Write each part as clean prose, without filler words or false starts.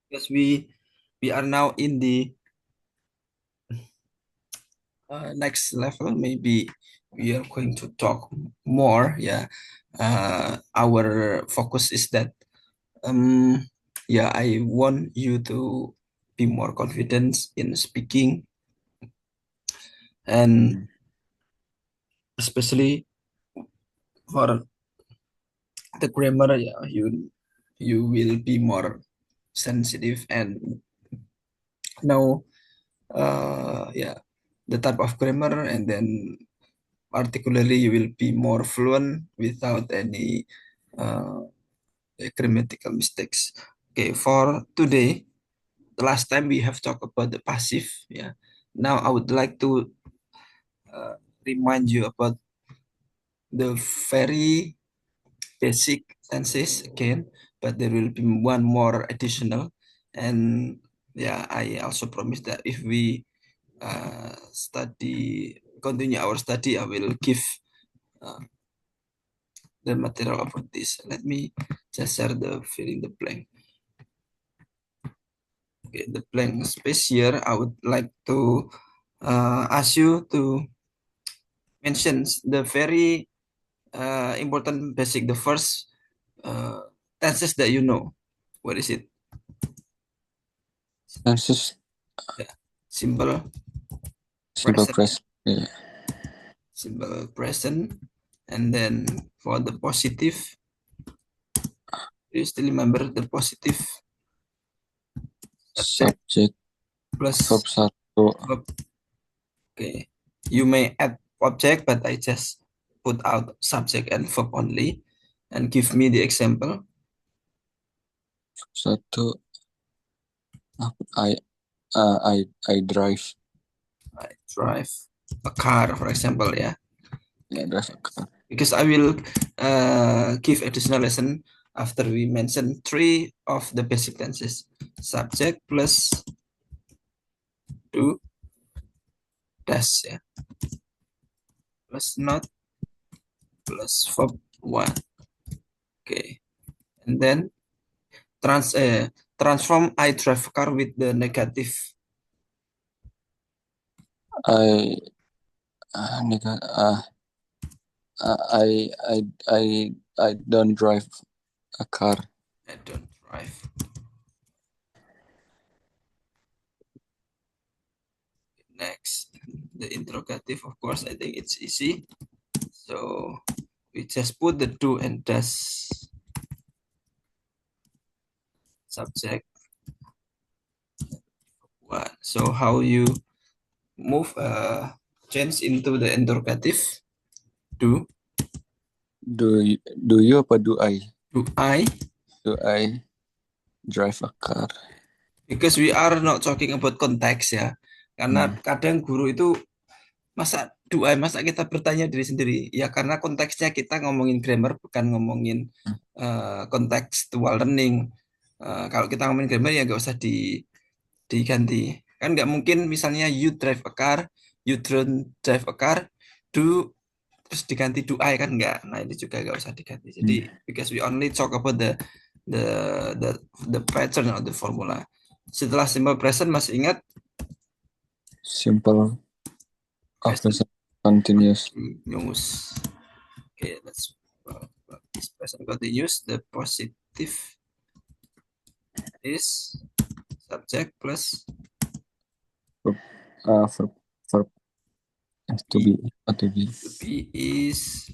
Because we are now in the next level. Maybe we are going to talk more. Yeah, our focus is that. Yeah, I want you to be more confident in speaking, and especially for the grammar. Yeah, you will be more sensitive and know yeah, the type of grammar, and then particularly you will be more fluent without any uh, grammatical mistakes. Okay, for today, the last time we have talked about the passive. Yeah, now I would like to uh, remind you about the very basic tenses again, but there will be one more additional. And yeah, I also promise that if we continue our study, I will give uh, the material about this. Let me just share the fill in the blank. Okay, the blank space here, I would like to ask you to mention the very important basic, the first uh, tenses that you know. What is it? Tenses Yeah. Simple simple present, present. Yeah. simple present, and then for the positive, you still remember the positive subject Subjek verb plus satu. verb. Okay, you may add object, but I just put out subject and verb only, and give me the example. Satu. I I drive. I drive a car, for example. Yeah, Yeah, okay. drive a car. Because I will give additional lesson after we mention three of the basic tenses: subject plus do dash, yeah, plus not plus verb one. Okay, and then transform I drive car with the negative. I nigga, I I I I don't drive a car. I don't drive. Next, the interrogative. Of course, I think it's easy. So we just put the do and does subject one. So how you move change into the interrogative? Do Do you apa do I? do I? Do I drive a car? Because we are not talking about konteks ya. Karena Hmm. kadang guru itu masa do I, masa kita bertanya diri sendiri. Ya karena konteksnya kita ngomongin grammar, bukan ngomongin contextual learning. Kalau kita ngomongin grammar ya nggak usah diganti. Kan nggak mungkin misalnya you drive a car, you don't drive a car, do terus diganti do I, kan nggak. Nah ini juga nggak usah diganti. Jadi Hmm. because we only talk about the the the pattern of the formula. Setelah simple present masih ingat Simple of present present continuous. continuous. Okay, let's this present continuous. The positive is subject plus Verb, verb, verb has to be. be to be. To be is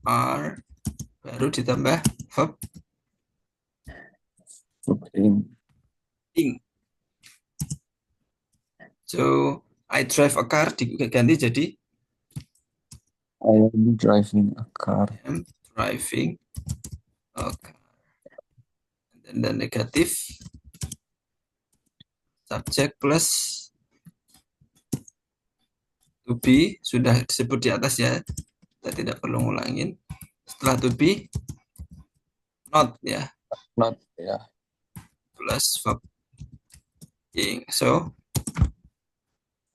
are, baru ditambah verb Verb in. ing. So I drive a car diganti jadi I am driving a car. I am driving a car. And then the negative subject plus to be sudah disebut di atas ya. Kita tidak perlu ngulangin. Setelah to be not ya, Not yeah. plus verb ing. So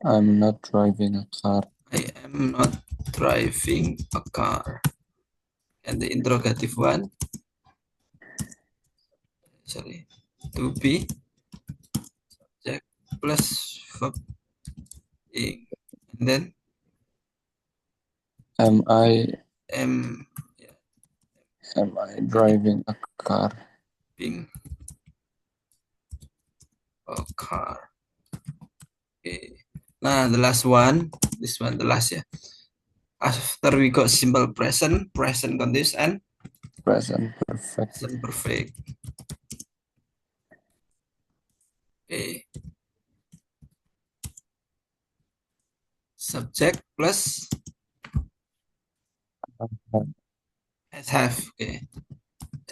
I'm not driving a car. I am not driving a car. And the interrogative one, sorry. to be subject plus verb ing. And then Am I am driving a car? being a car. Okay. Nah, the last one, this one, the last ya. After we got simple present, present continuous, and Present perfect. present perfect. Okay. Subject plus has have. Okay.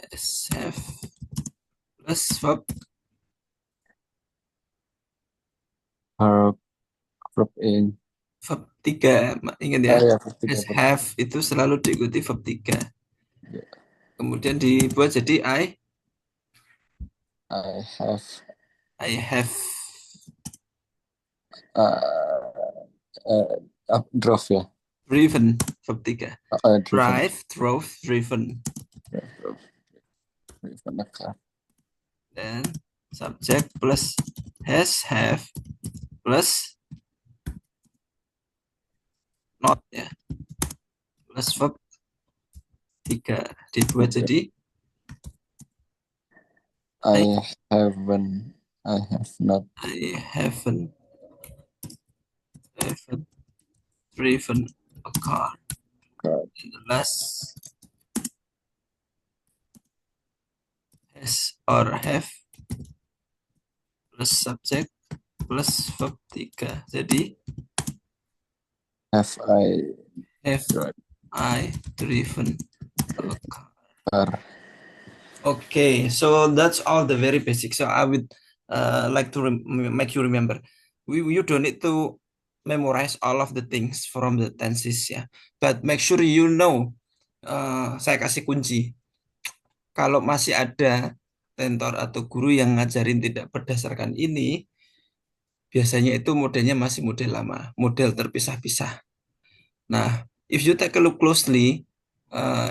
Has have plus verb Verb verb ing. verb 3. Ingat ya. Ya, verb 3 Has verb. have itu selalu diikuti verb 3. Ya. Kemudian dibuat jadi I have I have drove ya. driven verb 3. Driven. Drive, drove, driven. Drove. Driven a car. Dan subject plus has have plus not ya. Plus verb 3 dibuat jadi I haven't. I have not. I haven't driven a car. Car. And the last has or have plus subject plus verb 3. Jadi Have have I driven a car. car. Okay, so that's all the very basic. So I would like to make you remember, you don't need to memorize all of the things from the tenses ya, but make sure you know. Saya kasih kunci. Kalau masih ada tentor atau guru yang ngajarin tidak berdasarkan ini, biasanya itu modelnya masih model lama, model terpisah-pisah. Nah, if you take a look closely,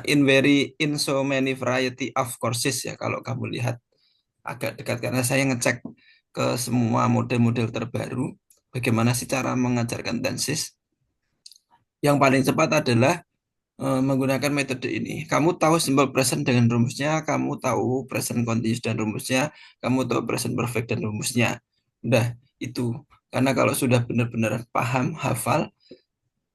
in so many variety of courses ya, kalau kamu lihat agak dekat karena saya ngecek ke semua model-model terbaru bagaimana sih cara mengajarkan tenses. Yang paling cepat adalah menggunakan metode ini. Kamu tahu simple present dengan rumusnya, kamu tahu present continuous dan rumusnya, kamu tahu present perfect dan rumusnya. Udah, itu. Karena kalau sudah benar-benar paham, hafal,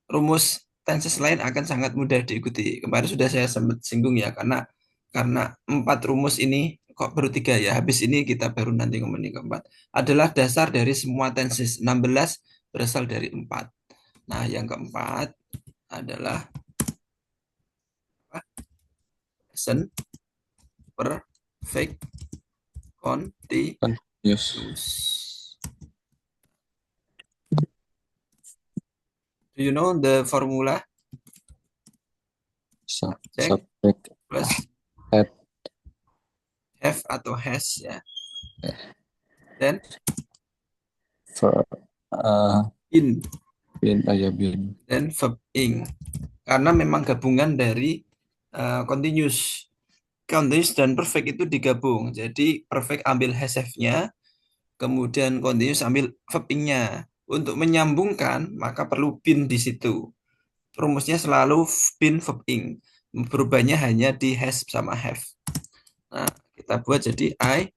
rumus tenses lain akan sangat mudah diikuti. Kemarin sudah saya sempat singgung ya, karena 4 rumus ini kok baru 3 ya. Habis ini kita baru nanti ngomongin keempat. Adalah dasar dari semua tenses. 16 berasal dari 4. Nah, yang keempat adalah present perfect continuous. Yes. Do you know the formula? Subject Plus have atau has ya. Dan for in bin dan verb ing. Karena memang gabungan dari continuous. Continuous dan perfect itu digabung. Jadi perfect ambil has have-nya, kemudian continuous ambil verb ing-nya. Untuk menyambungkan maka perlu bin di situ. Rumusnya selalu bin verb ing. Berubahnya hanya di has sama have. Nah, kita buat jadi I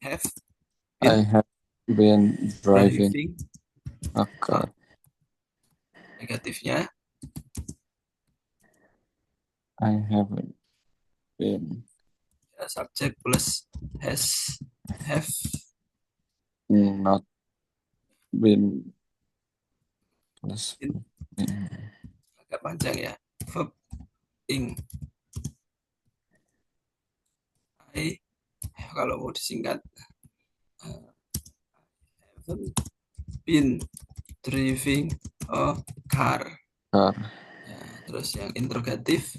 have been driving a car. Negatifnya I haven't been subject plus has have not been plus agak panjang ya. Verb ing. I kalau mau disingkat haven't been driving a car. Ya, terus yang interrogatif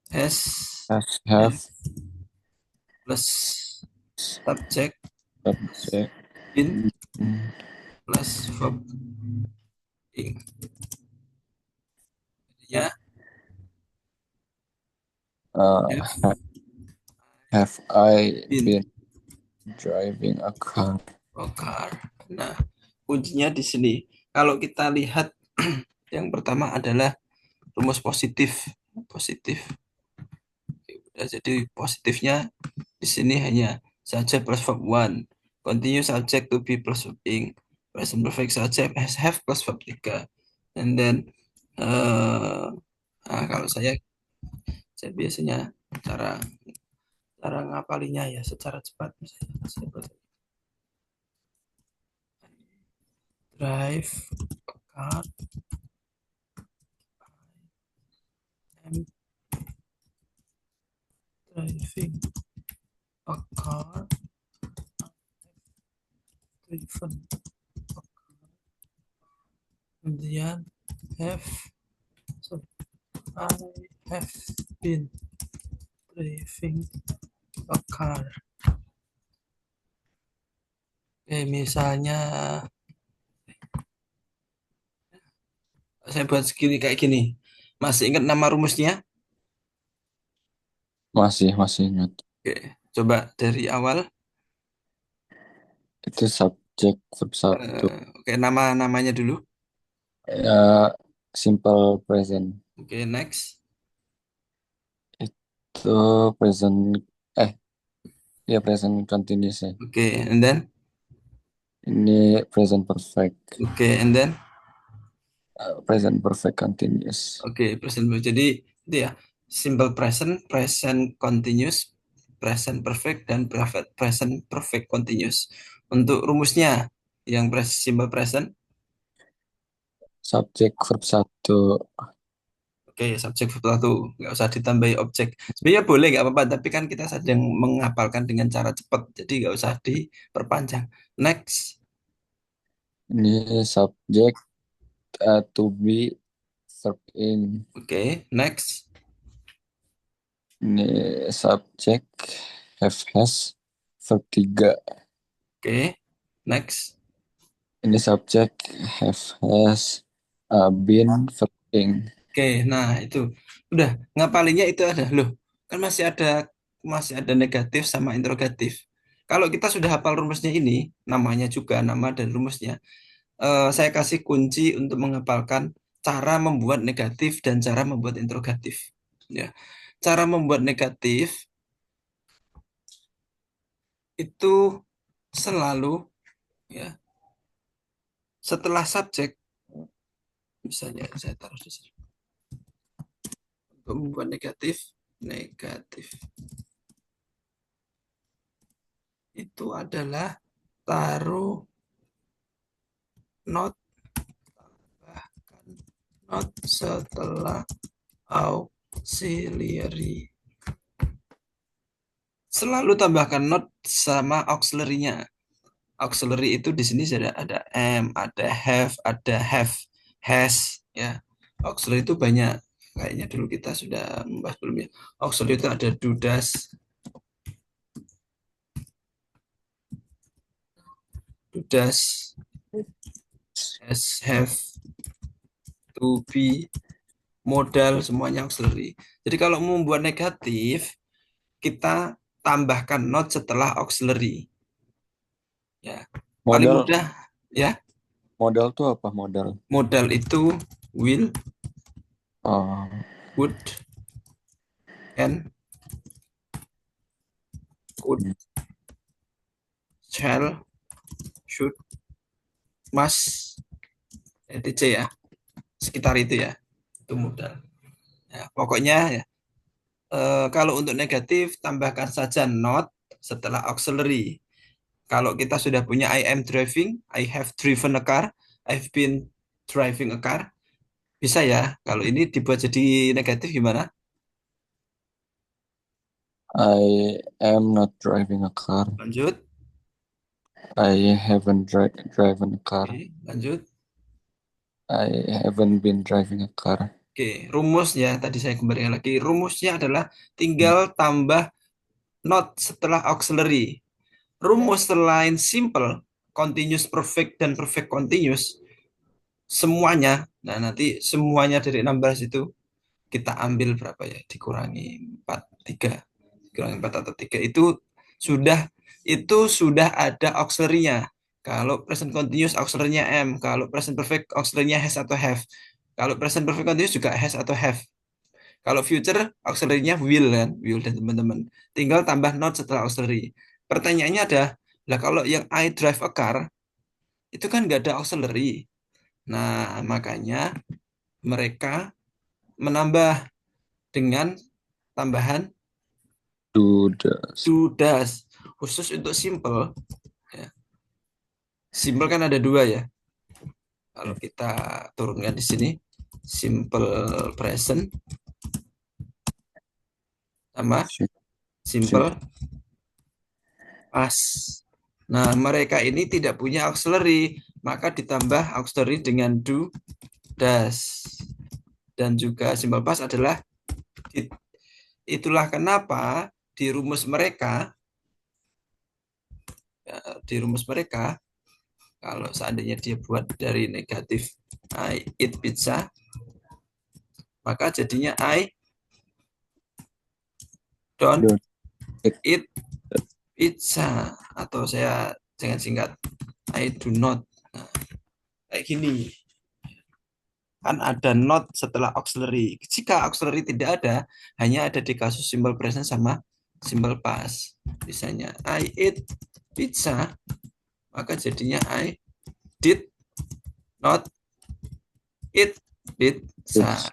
has have plus subject been plus verb ing. Ya, Uh, Have have I been been driving a car? a car. Nah, kuncinya di sini. Kalau kita lihat yang pertama adalah rumus positif. Positif. Ya, jadi positifnya di sini hanya subject plus verb one. Continue subject to be plus verb ing. Present perfect subject has have plus verb 3. And then kalau saya biasanya cara cara ngapalinya ya secara cepat misalnya saya drive a car and driving a car driven kemudian have so I have been driving a car. Misalnya saya buat segini kayak gini. Masih ingat nama rumusnya? Masih ingat. Oke, coba dari awal. Itu subjek verb satu. Oke, nama-namanya dulu. Ya, simple present. Oke, next. Itu present, eh, ya present continuous ya. Oke, and then. Ini present perfect. Oke, and then. Present perfect continuous. Oke, present. Jadi itu ya, simple present, present continuous, present perfect, dan present perfect continuous. Untuk rumusnya, yang simple present. Subjek verb satu. Oke, subjek verb satu, nggak usah ditambahi objek. Sebenarnya boleh nggak apa-apa, tapi kan kita sedang menghafalkan dengan cara cepat, jadi nggak usah diperpanjang. Next, Ini subjek to be verb in. oke, next, Ini subjek have has verb 3. oke, next. Ini subjek have has been verb in. Oke, nah itu udah ngapalinnya itu ada loh. Kan masih ada negatif sama interrogatif. Kalau kita sudah hafal rumusnya ini, namanya juga nama dan rumusnya, saya kasih kunci untuk menghafalkan cara membuat negatif dan cara membuat interrogatif. Ya, cara membuat negatif itu selalu ya setelah subjek, misalnya saya taruh di sini. Untuk membuat negatif, negatif itu adalah taruh not, bahkan not setelah auxiliary. Selalu tambahkan not sama auxiliary-nya. Auxiliary itu di sini sudah ada am, ada have, has, ya. Auxiliary itu banyak. Kayaknya dulu kita sudah membahas belum ya. Auxiliary itu ada do, does, has, have, to be, modal, semuanya auxiliary. Jadi kalau mau membuat negatif, kita tambahkan not setelah auxiliary. Ya, paling Modal mudah ya. modal tuh apa modal? Modal itu will, Oh, would, can, could, shall, should, must, etc. ya. Sekitar itu ya. Itu modal. Ya, pokoknya ya, kalau untuk negatif tambahkan saja not setelah auxiliary. Kalau kita sudah punya I am driving, I have driven a car, I've been driving a car, bisa ya. Kalau ini dibuat jadi negatif gimana? I am not driving a car. Lanjut. I haven't driven a car. Oke, lanjut. I haven't been driving a car. Oke, rumusnya tadi saya kembalikan lagi. Rumusnya adalah tinggal tambah not setelah auxiliary. Rumus selain simple, continuous perfect dan perfect continuous, semuanya, nah nanti semuanya dari 16 itu kita ambil berapa ya, dikurangi 4, 3, dikurangi 4 atau 3, itu sudah ada auxiliary-nya. Kalau present continuous auxiliary-nya am, kalau present perfect auxiliary-nya has atau have. Kalau present perfect continuous juga has atau have. Kalau future auxiliary-nya will kan, will dan teman-teman. Tinggal tambah not setelah auxiliary. Pertanyaannya ada, lah kalau yang I drive a car itu kan nggak ada auxiliary. Nah, makanya mereka menambah dengan tambahan Do does. do does. Khusus untuk simple, ya. Simple kan ada dua ya. Kalau kita turunkan di sini, simple present sama simple Simple. past. Nah, mereka ini tidak punya auxiliary, maka ditambah auxiliary dengan do, does. Dan juga simple past adalah did. Itulah kenapa di rumus mereka, ya, di rumus mereka, kalau seandainya dia buat dari negatif I eat pizza, maka jadinya I don't Don't eat. eat pizza. Atau saya jangan singkat, I do not. Nah, kayak gini. Kan ada not setelah auxiliary. Jika auxiliary tidak ada, hanya ada di kasus simple present sama simple past. Misalnya, I eat pizza, maka jadinya I did not eat pizza. It's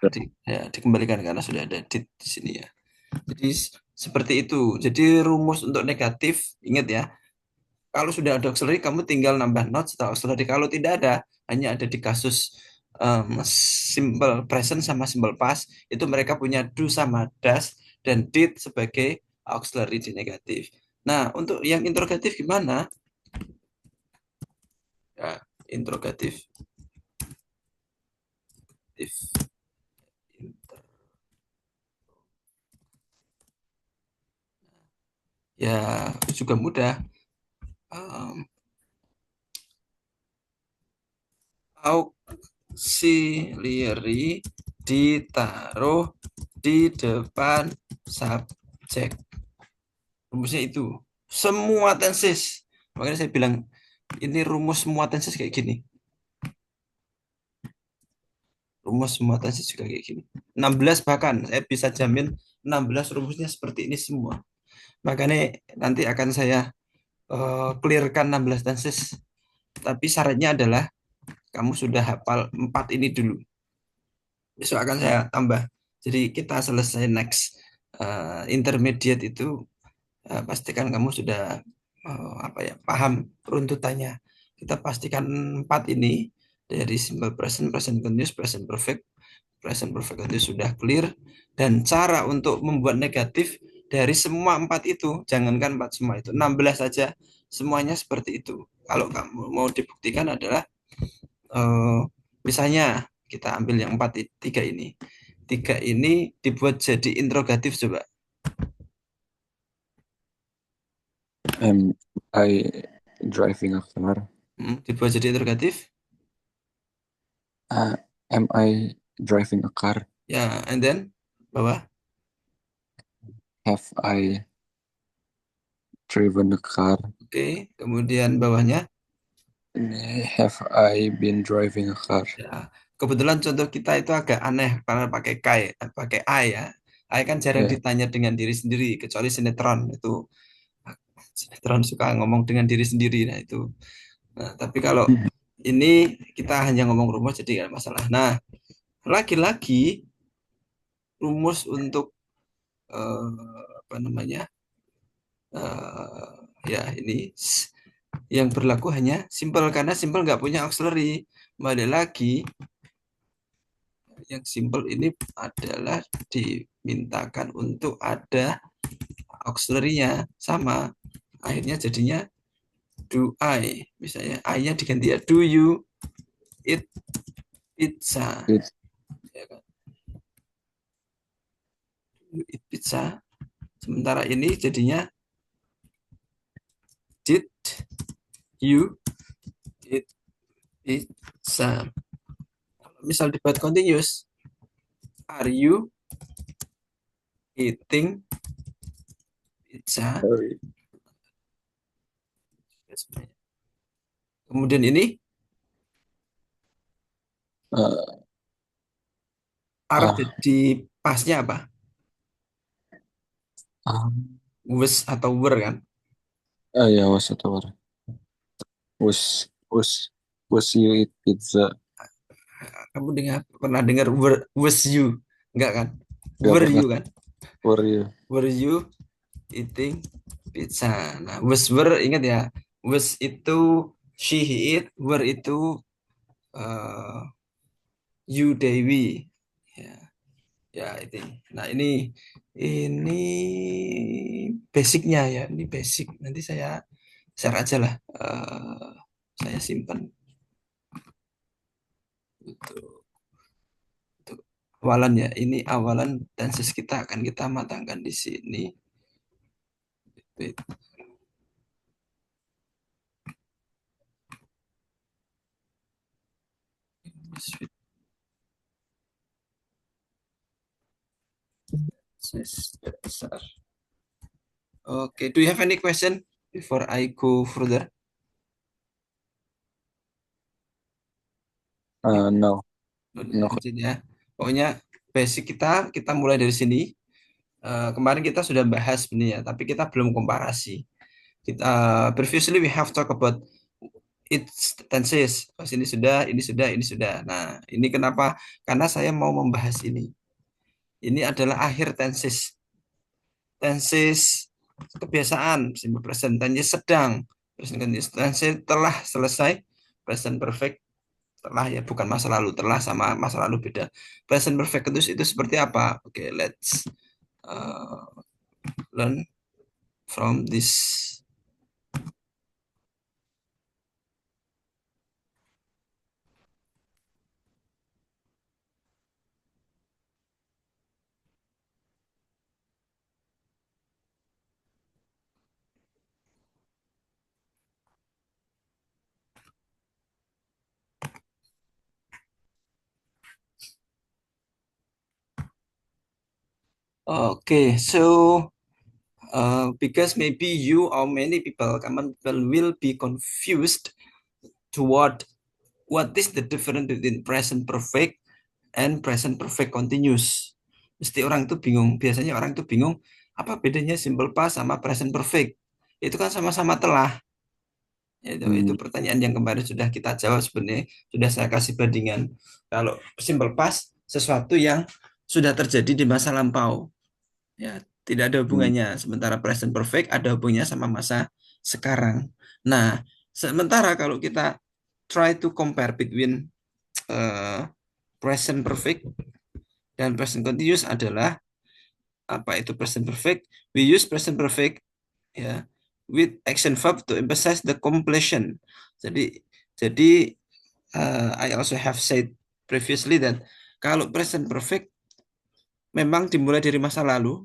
Dikembalikan karena sudah ada did di sini ya. Jadi seperti itu. Jadi rumus untuk negatif, ingat ya, kalau sudah ada auxiliary, kamu tinggal nambah not setelah auxiliary. Kalau tidak ada, hanya ada di kasus simple present sama simple past. Itu mereka punya do sama does dan did sebagai auxiliary di negatif. Nah, untuk yang interrogatif gimana? Ya, interrogatif. Ya, juga mudah. Auxiliary ditaruh di depan subjek. Rumusnya itu. Semua tenses. Makanya saya bilang, ini rumus semua tenses kayak gini. Rumus semua tenses juga kayak gini. 16 bahkan, saya bisa jamin 16 rumusnya seperti ini semua. Makanya nanti akan saya clearkan 16 tenses. Tapi syaratnya adalah kamu sudah hafal 4 ini dulu. Besok akan saya tambah. Jadi kita selesai next intermediate itu, pastikan kamu sudah apa ya, paham runtutannya. Kita pastikan 4 ini dari simple present, present continuous, present perfect continuous sudah clear, dan cara untuk membuat negatif dari semua 4 itu, jangankan 4 semua itu, 16 saja semuanya seperti itu. Kalau kamu mau dibuktikan adalah misalnya kita ambil yang 4, 3 ini. 3 ini dibuat jadi interrogatif coba. am I driving a car? Dibuat jadi interrogatif. Am I driving a car? Ya, and then bawah. Have I driven a car? Oke, kemudian bawahnya. Have I been driving a car? Ya, kebetulan contoh kita itu agak aneh karena pakai K, pakai I ya. I kan jarang Yeah. ditanya dengan diri sendiri, kecuali sinetron itu. Sinetron suka ngomong dengan diri sendiri, nah itu. Nah, tapi kalau ini kita hanya ngomong rumus jadi nggak masalah. Nah, lagi-lagi rumus untuk apa namanya, ya ini yang berlaku hanya simple, karena simple nggak punya auxiliary. Kembali lagi, yang simple ini adalah dimintakan untuk ada auxiliary-nya sama. Akhirnya jadinya do I. Misalnya I-nya diganti ya do you eat pizza. It, Ya kan? You eat pizza. Sementara ini jadinya did you eat pizza. Misal dibuat continuous, are you eating pizza. Sorry. Kemudian ini Uh, are ah, jadi pasnya apa? um, Was atau were kan? ya was itu war. Was you eat pizza? Kamu pernah dengar was you? Enggak kan? Gak Were pernah. you kan? Were you? Were you eating pizza? Nah, was were ingat ya. Was itu she he it, were itu eh, you Dewi. Ya, ya itu. Nah, ini basicnya ya. Ini basic. Nanti saya share aja lah. Saya simpan itu. Itu awalan ya. Ini awalan dan kita akan kita matangkan di sini. Wait, sweet dasar. Okay, do you have any question before I go further? No, no. Lanjut ya. Pokoknya basic kita mulai dari sini. Kemarin kita sudah bahas sebenarnya, tapi kita belum komparasi. Kita previously we have talk about its tenses. Pas ini sudah, ini sudah, ini sudah. Nah, ini kenapa? Karena saya mau membahas ini. Ini adalah akhir tenses. Tenses kebiasaan, simple present, tenses sedang, present continuous, tenses telah selesai, present perfect telah ya bukan masa lalu, telah sama masa lalu beda. Present perfect itu seperti apa? Oke, let's uh, learn from this. Okay, so because maybe you or many people, common people will be confused toward what is the difference between present perfect and present perfect continuous. Mesti orang tuh bingung, biasanya orang tuh bingung apa bedanya simple past sama present perfect. Itu kan sama-sama telah. Itu Hmm, pertanyaan yang kemarin sudah kita jawab sebenarnya, sudah saya kasih bandingan. Kalau simple past sesuatu yang sudah terjadi di masa lampau, ya tidak ada hmm, hubungannya. Sementara present perfect ada hubungannya sama masa sekarang. Nah, sementara kalau kita try to compare between uh, present perfect dan present continuous adalah apa itu present perfect? We use present perfect ya with action verb to emphasize the completion. Jadi I also have said previously that kalau present perfect memang dimulai dari masa lalu,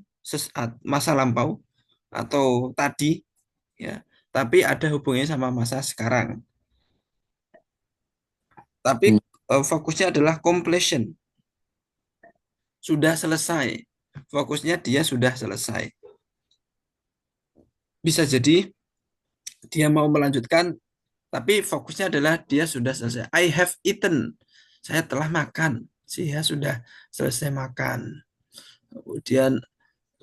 masa lampau atau tadi ya, tapi ada hubungannya sama masa sekarang. Tapi hmm, fokusnya adalah completion, sudah selesai. Fokusnya dia sudah selesai. Bisa jadi dia mau melanjutkan, tapi fokusnya adalah dia sudah selesai. I have eaten. Saya telah makan. Saya sudah selesai makan. Kemudian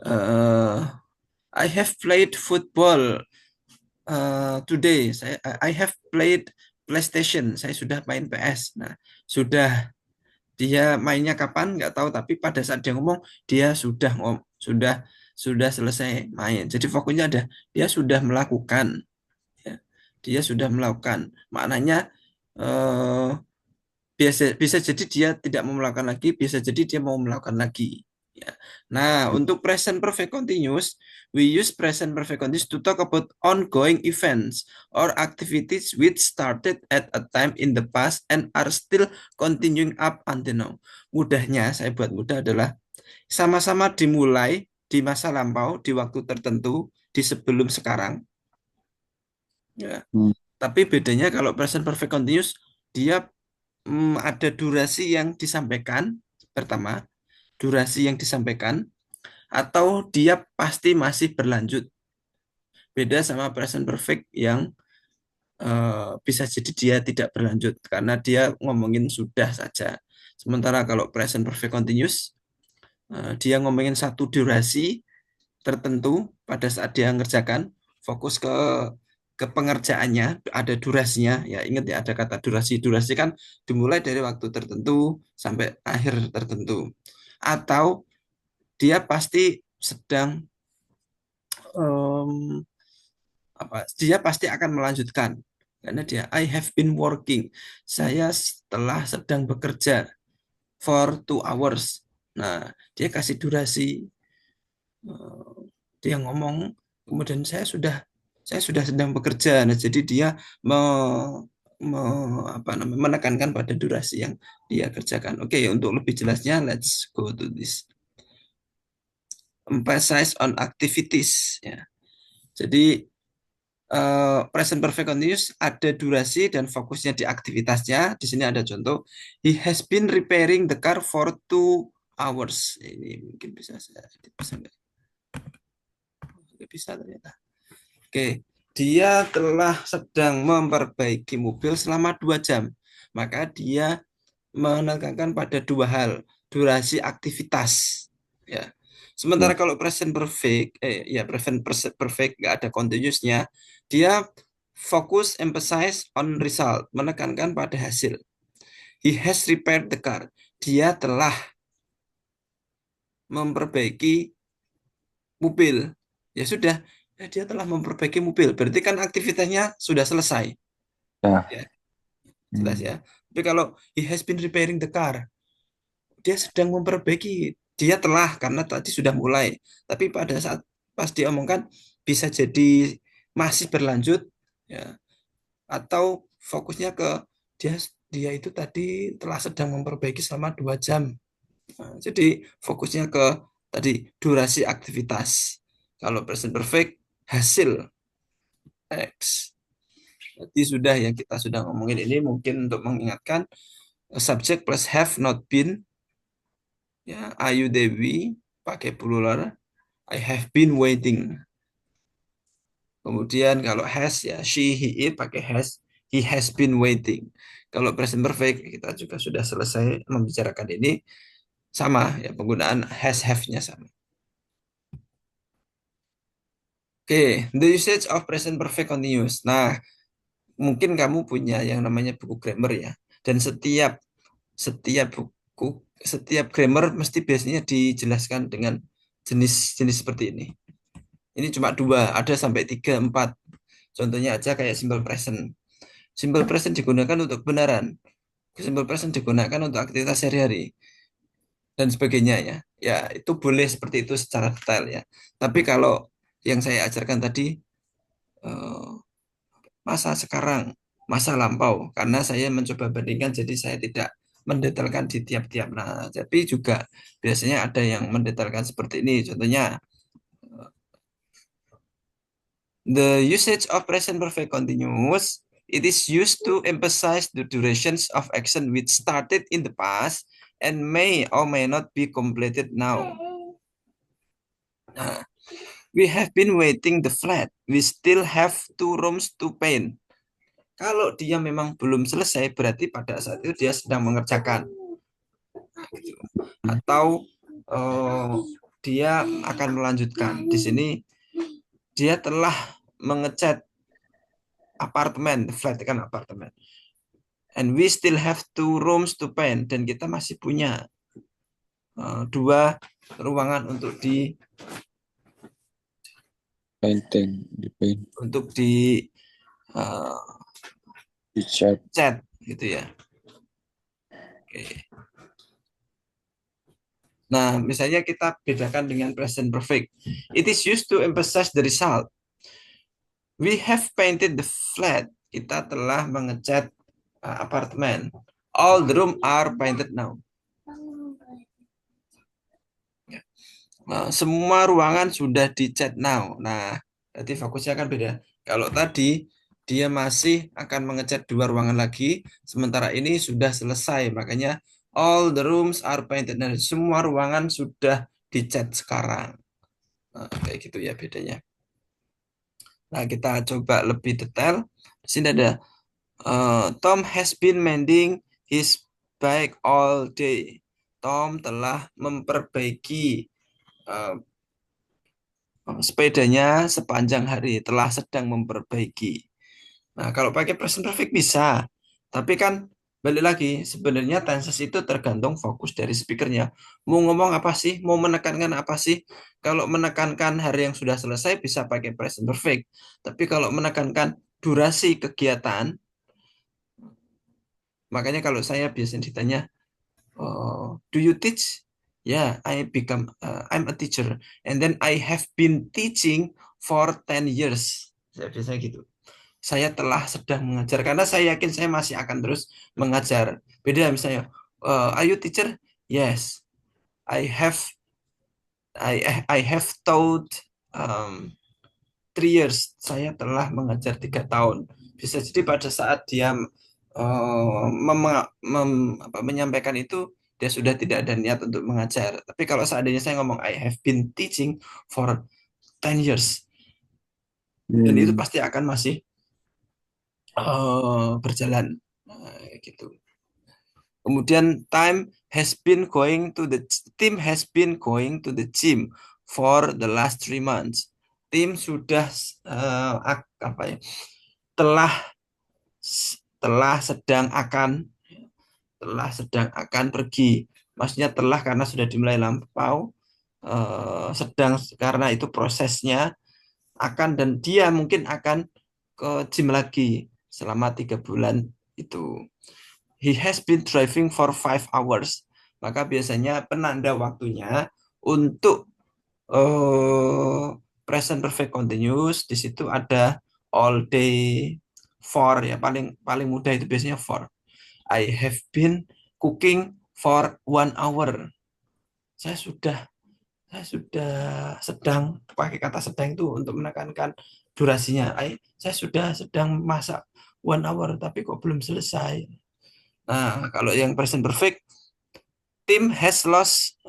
eh, I have played football today. I have played PlayStation. Saya sudah main PS. Nah, sudah dia mainnya kapan nggak tahu, tapi pada saat dia ngomong dia sudah selesai main. Jadi fokusnya ada dia sudah melakukan, ya. Dia sudah melakukan. Maknanya eh, biasa bisa jadi dia tidak mau melakukan lagi, bisa jadi dia mau melakukan lagi. Ya. Nah, untuk present perfect continuous, we use present perfect continuous to talk about ongoing events or activities which started at a time in the past and are still continuing up until now. Mudahnya, saya buat mudah adalah sama-sama dimulai di masa lampau, di waktu tertentu, di sebelum sekarang. Ya. hmm, Tapi bedanya kalau present perfect continuous, dia ada durasi yang disampaikan. Pertama, durasi yang disampaikan. atau dia pasti masih berlanjut. Beda sama present perfect yang bisa jadi dia tidak berlanjut karena dia ngomongin sudah saja. Sementara kalau present perfect continuous, dia ngomongin satu durasi tertentu pada saat dia ngerjakan, fokus ke pengerjaannya, ada durasinya. Ya ingat ya ada kata durasi. Durasi kan dimulai dari waktu tertentu sampai akhir tertentu. Atau dia pasti sedang em, dia pasti akan melanjutkan karena dia I have been working. Saya telah sedang bekerja for 2 hours. Nah, dia kasih durasi. eh, Dia ngomong, kemudian saya sudah sedang bekerja. Nah, jadi dia me, menekankan pada durasi yang dia kerjakan. Oke, untuk lebih jelasnya, let's go to this. Emphasize on activities. Ya. Jadi present perfect continuous ada durasi dan fokusnya di aktivitasnya. Di sini ada contoh. He has been repairing the car for 2 hours. Ini mungkin bisa saya bisa nggak bisa ternyata. Oke, dia telah sedang memperbaiki mobil selama 2 jam. Maka dia menekankan pada dua hal, durasi aktivitas. Ya. Sementara Ya. kalau present perfect, perfect nggak ada continuousnya, dia fokus emphasize on result, menekankan pada hasil. He has repaired the car. Dia telah memperbaiki mobil. Ya sudah, dia telah memperbaiki mobil. Berarti kan aktivitasnya sudah selesai. Ya. Ya, jelas Hmm. ya. Tapi kalau he has been repairing the car, dia sedang memperbaiki. Dia telah karena tadi sudah mulai. Tapi pada saat pas diomongkan bisa jadi masih berlanjut ya atau fokusnya ke dia dia itu tadi telah sedang memperbaiki selama 2 jam. Nah, jadi fokusnya ke tadi durasi aktivitas. Kalau present perfect hasil X. Jadi sudah yang kita sudah ngomongin ini mungkin untuk mengingatkan subject plus have not been ya Ayu Dewi pakai plural I have been waiting. Kemudian kalau has ya she he it pakai has he has been waiting. Kalau present perfect kita juga sudah selesai membicarakan ini sama ya penggunaan has have-nya sama. Oke, the usage of present perfect continuous. Nah, mungkin kamu punya yang namanya buku grammar ya. Dan setiap setiap grammar mesti biasanya dijelaskan dengan jenis-jenis seperti ini. Ini cuma dua, ada sampai tiga, empat. Contohnya aja kayak simple present. Simple present digunakan untuk kebenaran. Simple present digunakan untuk aktivitas sehari-hari dan sebagainya ya. Ya, itu boleh seperti itu secara detail ya. Tapi kalau yang saya ajarkan tadi eh, masa sekarang, masa lampau, karena saya mencoba bandingkan jadi saya tidak mendetailkan di tiap-tiap. Nah, tapi juga biasanya ada yang mendetailkan seperti ini. Contohnya the usage of present perfect continuous, it is used to emphasize the durations of action which started in the past and may or may not be completed now. Nah, we have been waiting the flat. We still have 2 rooms to paint. Kalau dia memang belum selesai, berarti pada saat itu dia sedang mengerjakan. Atau eh, dia akan melanjutkan. Di sini dia telah mengecat apartemen, flat kan apartemen. And we still have 2 rooms to paint. Dan kita masih punya 2 ruangan Painting di paint untuk di uh, di chat. cat gitu ya. Oke. Nah, misalnya kita bedakan dengan present perfect. It is used to emphasize the result. We have painted the flat. Kita telah mengecat apartemen. All the room are painted now. Nah, semua ruangan sudah dicat now. Nah, berarti fokusnya kan beda. Kalau tadi dia masih akan mengecat 2 ruangan lagi, sementara ini sudah selesai. Makanya all the rooms are painted. Nah, semua ruangan sudah dicat sekarang. Nah, kayak gitu ya bedanya. Nah, kita coba lebih detail. Di sini ada Tom has been mending his bike all day. Tom telah memperbaiki eh, sepedanya sepanjang hari, telah sedang memperbaiki. Nah, kalau pakai present perfect bisa. Tapi kan balik lagi, sebenarnya tenses itu tergantung fokus dari speakernya. Mau ngomong apa sih? Mau menekankan apa sih? Kalau menekankan hari yang sudah selesai bisa pakai present perfect. Tapi kalau menekankan durasi kegiatan, makanya kalau saya biasanya ditanya, do you teach? Yeah, I'm a teacher. And then I have been teaching for 10 years. Saya biasanya gitu. Saya telah sedang mengajar karena saya yakin saya masih akan terus mengajar. Beda misalnya, are you teacher? Yes, I have I have taught um, 3 years. Saya telah mengajar 3 tahun. Bisa jadi pada saat dia menyampaikan itu dia sudah tidak ada niat untuk mengajar. Tapi kalau seandainya saya ngomong I have been teaching for 10 years dan itu Hmm. pasti akan masih berjalan. Nah, gitu. Kemudian team has been going to the gym for the last 3 months. Tim sudah apa ya? Telah telah sedang akan sedang akan pergi. Maksudnya telah karena sudah dimulai lampau, sedang karena itu prosesnya akan dan dia mungkin akan ke gym lagi selama 3 bulan itu. He has been driving for 5 hours. Maka biasanya penanda waktunya untuk present perfect continuous di situ ada all day for ya paling paling mudah itu biasanya for. I have been cooking for 1 hour. Saya sudah saya sudah sedang pakai kata sedang itu untuk menekankan durasinya. Saya sudah sedang masak 1 hour tapi kok belum selesai. Nah, kalau yang present perfect, tim has lost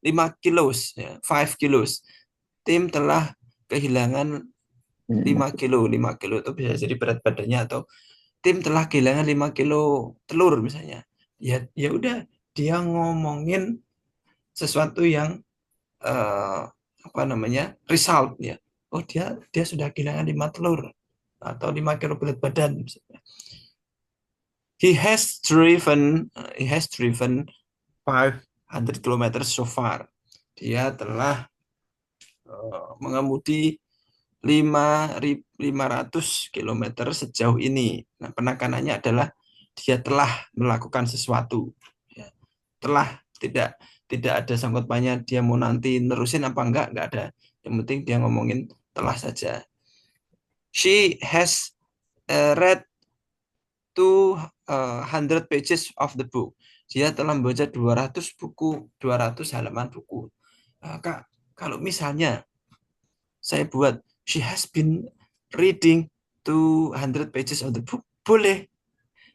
5 kilos, ya, 5 kilos. Tim telah kehilangan Hmm. 5 kilo. 5 kilo itu bisa jadi berat badannya atau tim telah kehilangan 5 kilo telur misalnya. Ya, ya udah dia ngomongin sesuatu yang eh, apa namanya? Result ya. Oh, dia sudah kehilangan 5 telur atau 5 kilo berat badan misalnya. He has driven 500 kilometer so far. Dia telah mengemudi 500 kilometer sejauh ini. Nah, penekanannya adalah dia telah melakukan sesuatu. Ya, telah tidak tidak ada sangkut pautnya dia mau nanti nerusin apa enggak ada. Yang penting dia ngomongin telah saja. She has read 200 pages of the book. Dia telah membaca 200 buku, 200 halaman buku. Kak, kalau misalnya saya buat she has been reading 200 pages of the book, boleh.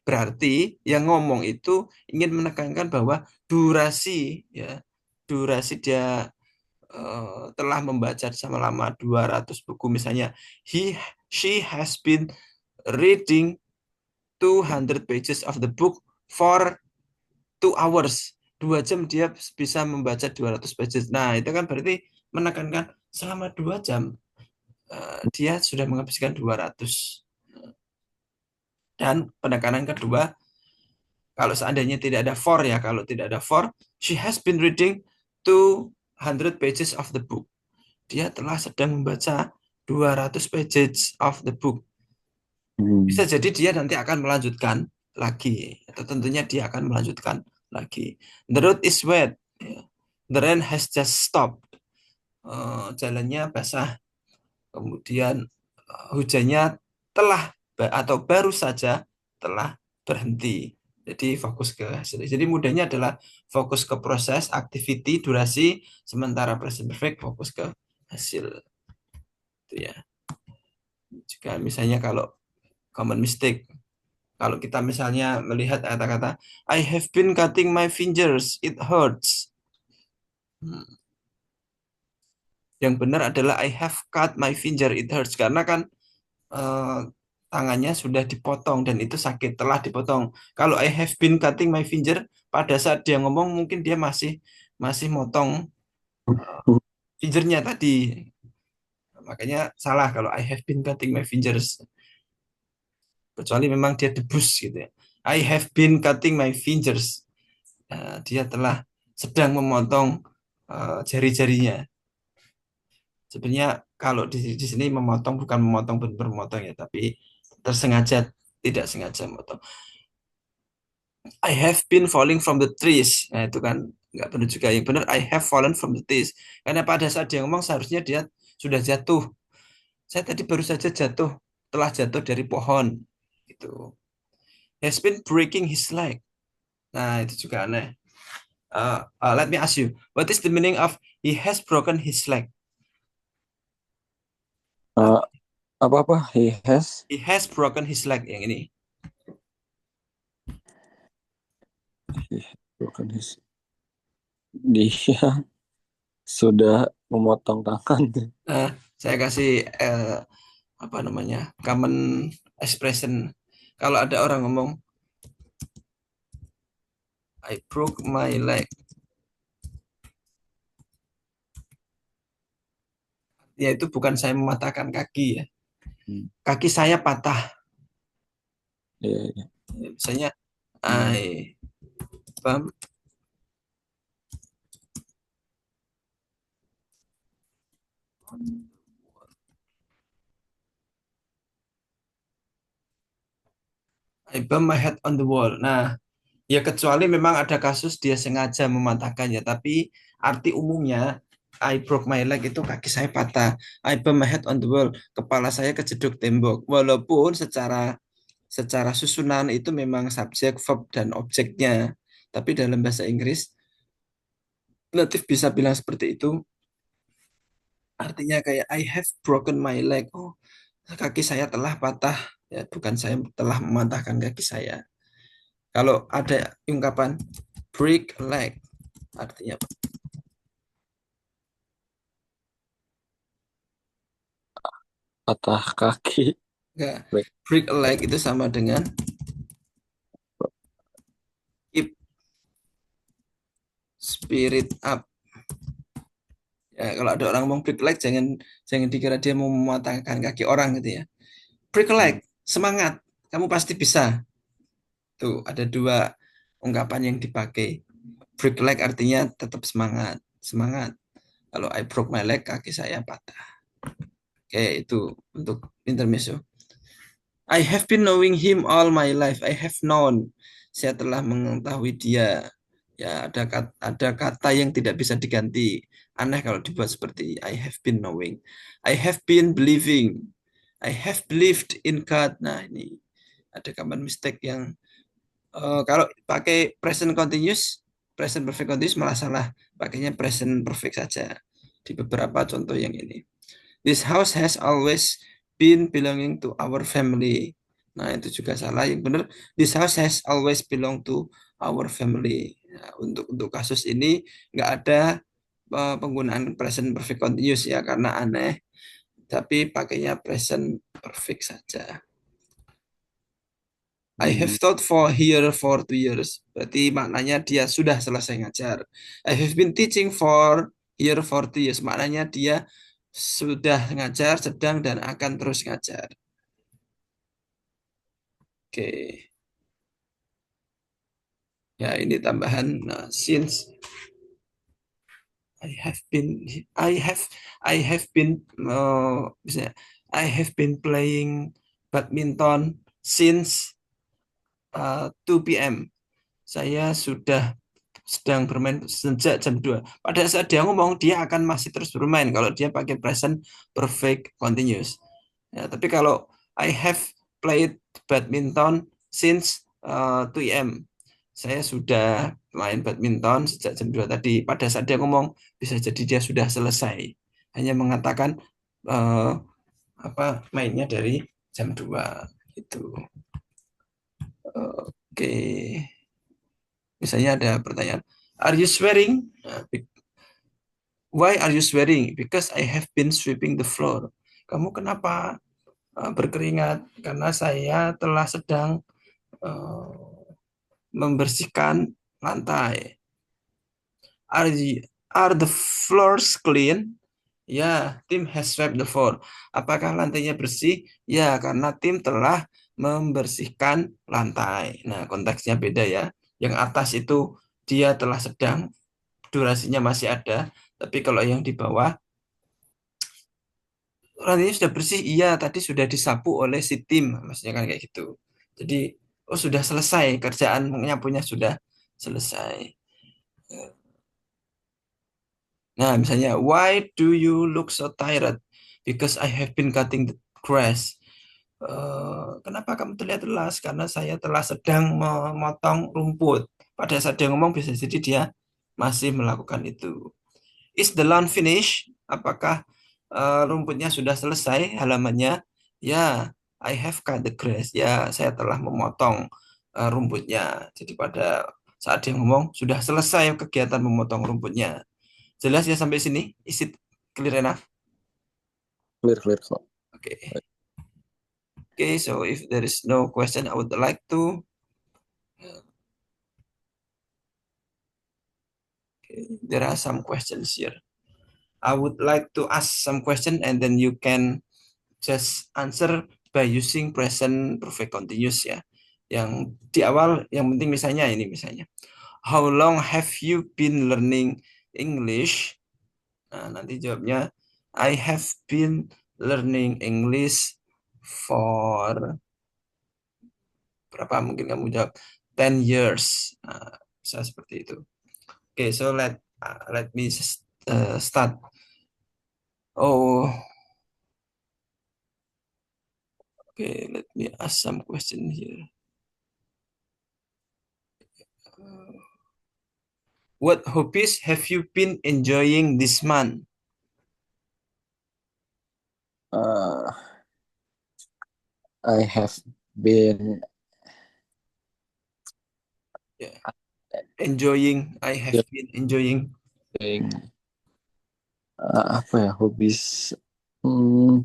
Berarti yang ngomong itu ingin menekankan bahwa durasi ya, durasi dia telah membaca selama 200 buku misalnya she has been reading 200 pages of the book for 2 hours. 2 jam dia bisa membaca 200 pages. Nah, itu kan berarti menekankan selama 2 jam dia sudah menghabiskan 200. Dan penekanan kedua, kalau seandainya tidak ada for ya, kalau tidak ada for, she has been reading 200 pages of the book. Dia telah sedang membaca 200 pages of the book. Bisa Hmm. jadi dia nanti akan melanjutkan lagi, atau tentunya dia akan melanjutkan lagi. The road is wet. Ya. The rain has just stopped. Jalannya basah. Kemudian hujannya telah atau baru saja telah berhenti. Jadi fokus ke hasil. Jadi mudahnya adalah fokus ke proses, activity, durasi, sementara present perfect fokus ke hasil. Itu ya. Jika misalnya kalau common mistake, kalau kita misalnya melihat kata-kata I have been cutting my fingers, it hurts. Hmm. Yang benar adalah I have cut my finger, it hurts. Karena kan eh, tangannya sudah dipotong dan itu sakit telah dipotong. Kalau I have been cutting my finger, pada saat dia ngomong mungkin dia masih masih motong fingernya tadi. Makanya salah kalau I have been cutting my fingers. Kecuali memang dia debus gitu ya. I have been cutting my fingers. Dia telah sedang memotong jari-jarinya. Sebenarnya kalau di sini memotong bukan memotong benar memotong ya, tapi tersengaja tidak sengaja memotong. I have been falling from the trees. Nah, itu kan nggak benar juga. Yang benar I have fallen from the trees. Karena pada saat dia ngomong seharusnya dia sudah jatuh. Saya tadi baru saja jatuh, telah jatuh dari pohon. Itu. Has been breaking his leg. Nah, itu juga aneh. Let me ask you, what is the meaning of he has broken his leg? Uh, apa-apa? He has broken his leg yang ini. He has broken his. Dia sudah memotong tangan. Nah, saya kasih apa namanya common expression. Kalau ada orang ngomong I broke my leg, ya itu bukan saya mematahkan kaki ya. Hmm. Kaki saya patah. Iya, iya. Misalnya Hmm. I bump I bump my head on the wall. Nah, ya kecuali memang ada kasus dia sengaja mematahkannya, tapi arti umumnya I broke my leg itu kaki saya patah. I bump my head on the wall, kepala saya kejeduk tembok. Walaupun secara secara susunan itu memang subjek, verb dan objeknya. Tapi dalam bahasa Inggris natif bisa bilang seperti itu. Artinya kayak I have broken my leg. Oh, kaki saya telah patah. Ya, bukan saya telah mematahkan kaki saya. Kalau ada ungkapan break leg, artinya apa? Patah kaki. Enggak. Break. Break a leg itu sama dengan keep spirit up. Ya, kalau ada orang ngomong break leg, jangan jangan dikira dia mau mematahkan kaki orang gitu ya. Break a leg, Hmm. semangat. Kamu pasti bisa. Tuh, ada dua ungkapan yang dipakai. Break leg artinya tetap semangat. Semangat. Kalau I broke my leg, kaki saya patah. Oke, itu untuk intermezzo. I have been knowing him all my life. I have known. Saya telah mengetahui dia. Ya, ada kata yang tidak bisa diganti. Aneh kalau dibuat seperti I have been knowing. I have been believing. I have believed in God. Nah, ini ada common mistake yang kalau pakai present continuous, present perfect continuous malah salah. Pakainya present perfect saja. Di beberapa contoh yang ini. This house has always been belonging to our family. Nah, itu juga salah. Yang benar, this house has always belong to our family. Nah, untuk kasus ini nggak ada penggunaan present perfect continuous ya karena aneh. Tapi pakainya present perfect saja. I have Hmm. taught for here for 2 years. Berarti maknanya dia sudah selesai ngajar. I have been teaching for here for 2 years. Maknanya dia sudah ngajar, sedang dan akan terus ngajar. Oke. Ya, ini tambahan since I have been I have I have been misalnya, I have been playing badminton since 2 p.m. Saya sudah sedang bermain sejak jam 2. Pada saat dia ngomong, dia akan masih terus bermain kalau dia pakai present perfect continuous. Ya, tapi kalau I have played badminton since 2 a.m. Saya sudah main badminton sejak jam 2 tadi. Pada saat dia ngomong, bisa jadi dia sudah selesai. Hanya mengatakan eh, apa mainnya dari jam 2 itu. Oke. Misalnya ada pertanyaan, Are you swearing? Nah, Why are you swearing? Because I have been sweeping the floor. Kamu kenapa berkeringat? Karena saya telah sedang uh, membersihkan lantai. Are are the floors clean? Ya, tim has swept the floor. Apakah lantainya bersih? Ya, karena tim telah membersihkan lantai. Nah, konteksnya beda ya. Yang atas itu dia telah sedang, durasinya masih ada. Tapi kalau yang di bawah, lantainya sudah bersih. Iya, tadi sudah disapu oleh si tim. Maksudnya kan kayak gitu. Jadi, oh sudah selesai. Kerjaan menyapunya sudah selesai. Nah, misalnya, why do you look so tired? Because I have been cutting the grass. Kenapa kamu terlihat lelas? Karena saya telah sedang memotong rumput. Pada saat dia ngomong bisa jadi dia masih melakukan itu. Is the lawn finished? Apakah rumputnya sudah selesai halamannya? Ya, I have cut the grass. Ya, saya telah memotong rumputnya. Jadi pada saat dia ngomong sudah selesai kegiatan memotong rumputnya. Jelas ya sampai sini? Is it clear enough? Clear, clear kok. Okay. Okay, so if there is no question, I would like to. Okay, there are some questions here. I would like to ask some question and then you can just answer by using present perfect continuous ya. Yang di awal yang penting misalnya ini misalnya. How long have you been learning English? Nah, nanti jawabnya I have been learning English for berapa mungkin kamu jawab 10 years. Nah, bisa seperti itu. Oke, so let me start. Oh, okay, let me ask some question here. What hobbies have you been enjoying this month? Uh, I have been Yeah, enjoying. I have been enjoying. doing apa ya hobbies. Hmm,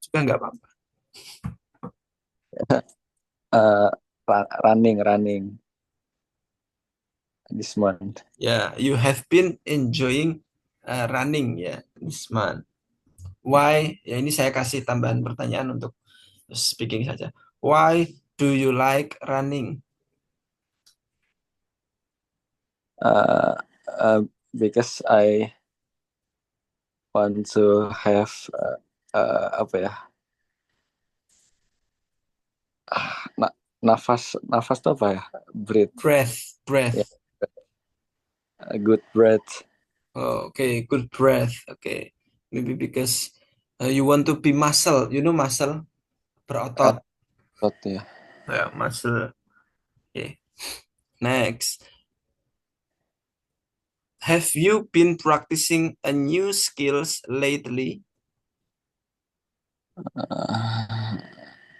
Juga nggak apa-apa. uh, running this month. Ya, you have been enjoying running ya this month. Why? Ya ini saya kasih tambahan pertanyaan untuk speaking saja. Why do you like running? Uh, uh, because I want to have apa ya na- nafas tuh apa ya breathe Breath, ya breath. a good breath. Oh, okay, good breath. Okay, maybe because you want to be muscle. You know muscle, berotot. Thought ya. Ya, muscle. Okay. Next, have you been practicing a new skills lately?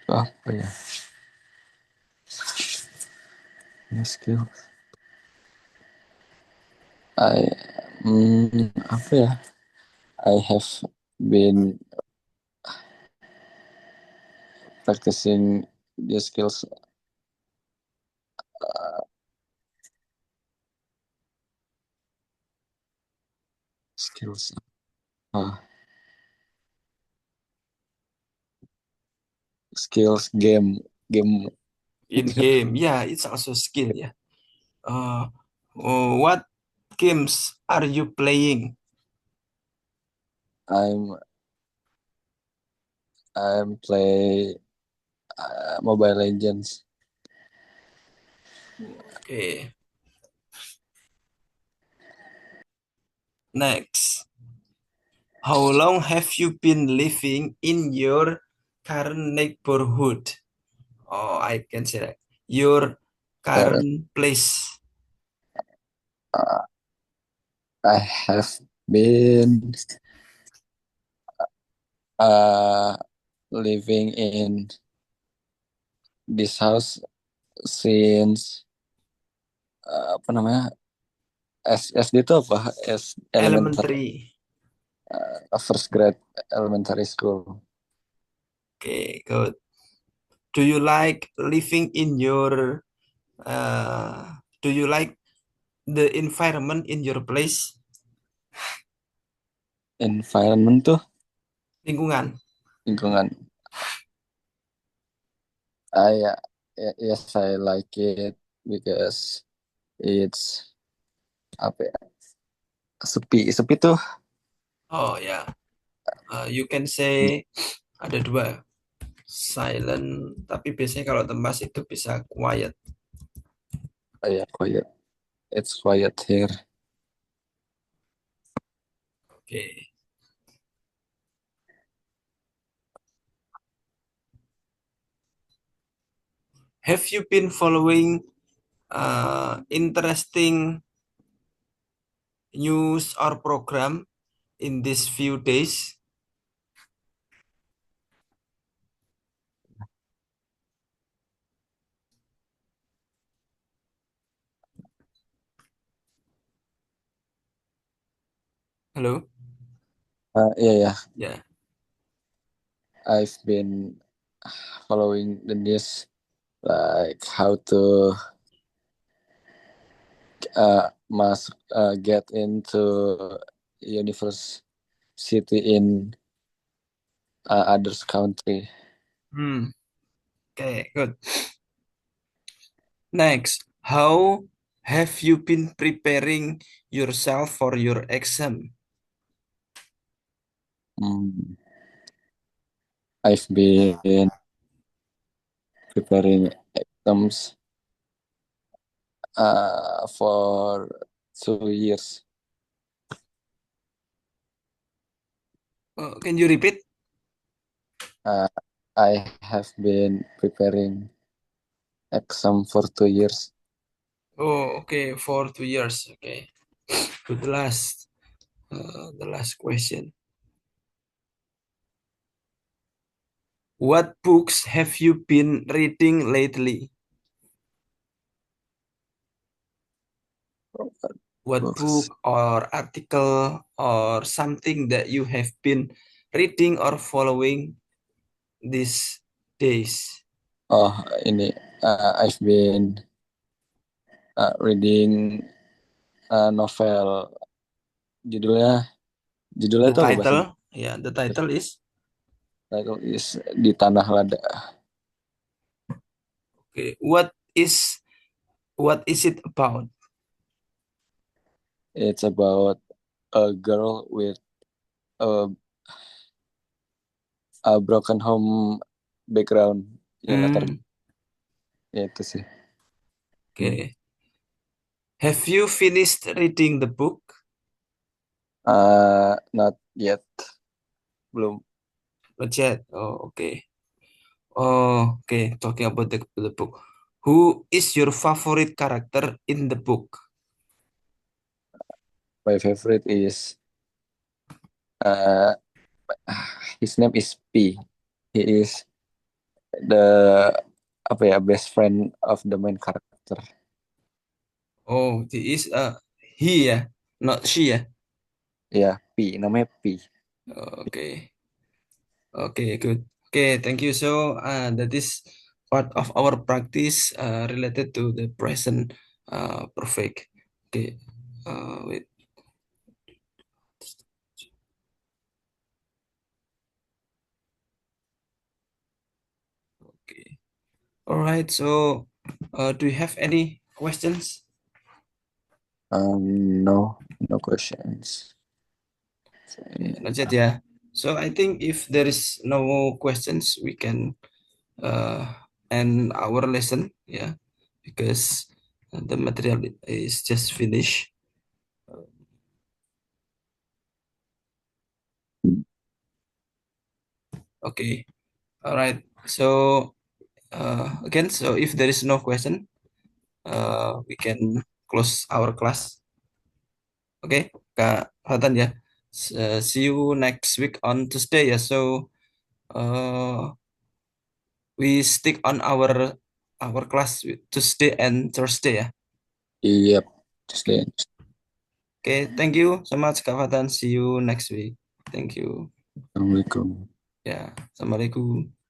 Itu apa ya new skill I apa ya I have been practicing new skills uh, skills game In game, yeah, it's also skill. Yeah. Uh, what games are you playing? I'm I'm play Mobile Legends. Okay. Next, how long have you been living in your current neighborhood? Oh, I can say that. Your Current current place. uh, I have been uh, living in this house since apa namanya SD itu apa? Elementary, Elementary. first grade elementary school. Okay, good. Do you like living in your do you like the environment in your place? Environment tuh Lingkungan. lingkungan. Yeah, yes, I like it because it's apa ya? Sepi, sepi tuh. Oh ya, you can say ada dua, silent. Tapi biasanya kalau Temas itu bisa quiet. Yeah, quiet. It's quiet here. Okay. Have you been following interesting news or program in these few days? Hello? Yeah, yeah. Yeah. I've been following the news, like how to get into university in others country. Hmm. Okay, good. Next, how have you been preparing yourself for your exam? Hmm. I've been preparing exams for 2 years. Can you repeat? Uh, I have been preparing exam for 2 years. Oh, okay, for 2 years. Okay. To the last question. What books have you been reading lately? What Books. book or article or something that you have been reading or following these days? Oh, ini I've been reading novel. Judulnya judulnya The itu apa bahasa title, Inggris? yeah, the title is Title is Di Tanah Lada. okay. What is it about? It's about a girl with a, a broken home background. Yang latar Hmm, ya itu sih. Hmm. okay. Have you finished reading the book? Not yet. Belum. Not yet. Oh, okay. Oh, okay. Talking about the book. Who is your favorite character in the book? My favorite is uh, his name is P. He is the apa ya best friend of the main character. Oh, he is he ya, not she ya. Ya, P. Namanya P. Okay. Okay, good. Okay, thank you. So, that is part of our practice related to the present perfect. Okay. Wait. Okay. All right. So, do you have any questions? No, no questions. Okay, not yet, yeah. So, I think if there is no questions, we can uh, end our lesson. Yeah, because the material is just finished. Okay. All right. So, again, so if there is no question, we can close our class. Oke, Kak Fatan ya. See you next week on Tuesday ya. So, uh, we stick on our class with Tuesday and Thursday ya. Iya, Tuesday. Okay, thank you so much Kak Fatan. See you next week. Thank you. Assalamualaikum. Ya, Assalamualaikum.